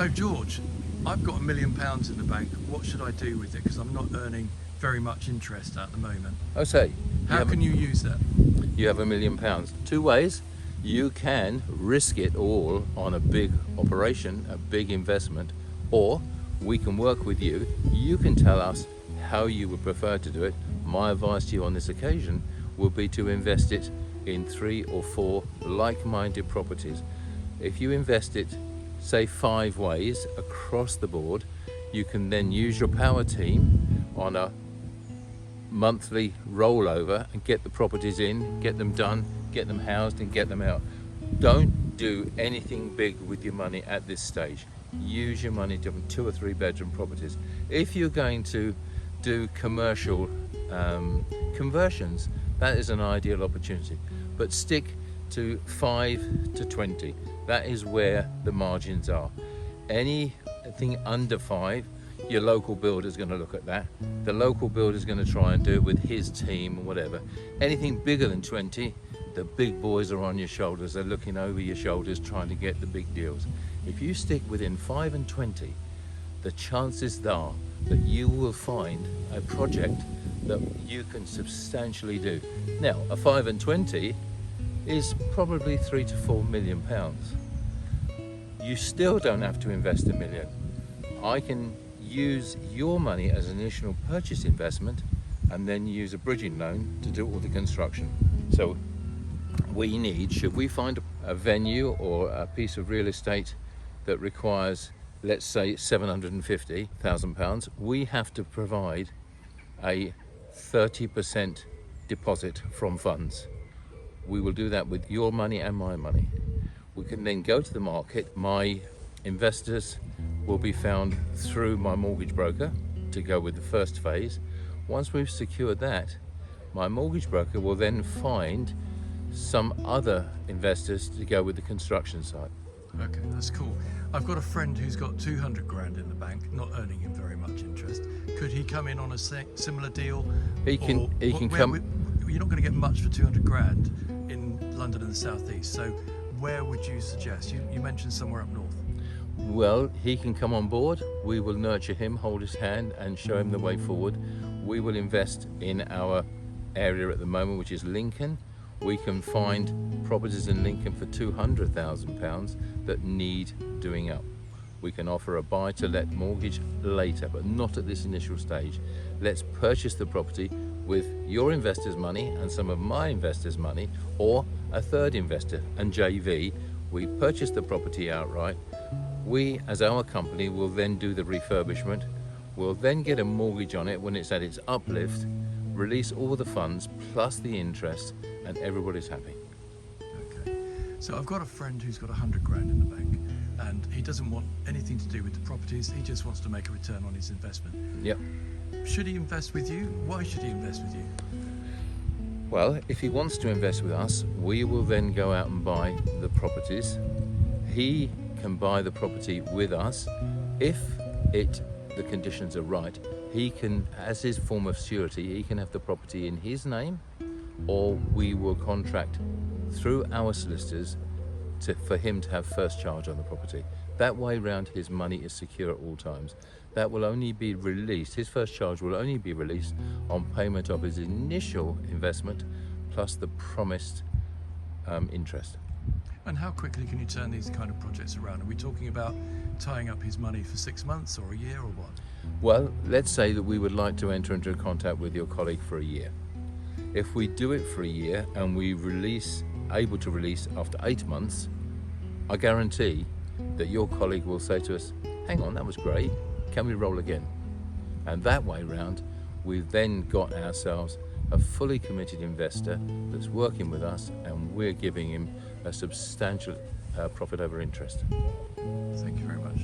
So George, I've got £1 million in the bank. What should I do with it? Because I'm not earning very much interest at the moment. I say, How can you use that? you have £1 million. Two ways. You can risk it all on a big operation, a big investment, or we can work with you. You can tell us how you would prefer to do it. My advice to you on this occasion would be to invest it in 3 or 4 like-minded properties. If you invest it, say 5 ways across the board, you can then use your power team on a monthly rollover and get the properties in, get them done, get them housed and get them out. Don't do anything big with your money at this stage. Use your money to 2 or 3 bedroom properties. If you're going to do commercial conversions, that is an ideal opportunity, but stick to 5 to 20. That is where the margins are. Anything under 5, your local builder is going to look at that. The local builder is going to try and do it with his team or whatever. Anything bigger than 20, the big boys are on your shoulders. They're looking over your shoulders trying to get the big deals. If you stick within 5 and 20, the chances are that you will find a project that you can substantially do. Now, a 5 and 20 is probably £3 to £4 million. You still don't have to invest $1 million. I can use your money as an initial purchase investment and then use a bridging loan to do all the construction. So we need, should we find a venue or a piece of real estate that requires, let's say, £750,000, we have to provide a 30% deposit from funds. We will do that with your money and my money. We can then go to the market. My investors will be found through my mortgage broker to go with the first phase. Once we've secured that, my mortgage broker will then find some other investors to go with the construction side. Okay, that's cool. I've got a friend who's got 200 grand in the bank, not earning him very much interest. Could he come in on a similar deal? He can come. You're not going to get much for 200 grand in London and the southeast. So where would you suggest? You mentioned somewhere up north. Well, he can come on board. We will nurture him, hold his hand and show him the way forward. We will invest in our area at the moment, which is Lincoln. We can find properties in Lincoln for £200,000 that need doing up. We can offer a buy-to-let mortgage later, but not at this initial stage. Let's purchase the property with your investors' money and some of my investors' money, or a third investor and JV. We purchase the property outright. We, as our company, will then do the refurbishment. We'll then get a mortgage on it when it's at its uplift, release all the funds plus the interest, and everybody's happy. Okay. So I've got a friend who's got 100 grand in the bank, and he doesn't want anything to do with the properties. He just wants to make a return on his investment. Yep. Should he invest with you? Why should he invest with you? Well, if he wants to invest with us, we will then go out and buy the properties. He can buy the property with us. If the conditions are right, he can, as his form of surety, he can have the property in his name, or we will contract through our solicitors for him to have first charge on the property. That way round, his money is secure at all times. That will only be released, his first charge will only be released on payment of his initial investment plus the promised interest. And how quickly can you turn these kind of projects around? Are we talking about tying up his money for 6 months or a year or what? Well, let's say that we would like to enter into contact with your colleague for a year. If we do it for a year and we able to release after 8 months, I guarantee that your colleague will say to us, hang on, that was great, can we roll again? And that way round, we've then got ourselves a fully committed investor that's working with us, and we're giving him a substantial profit over interest. Thank you very much.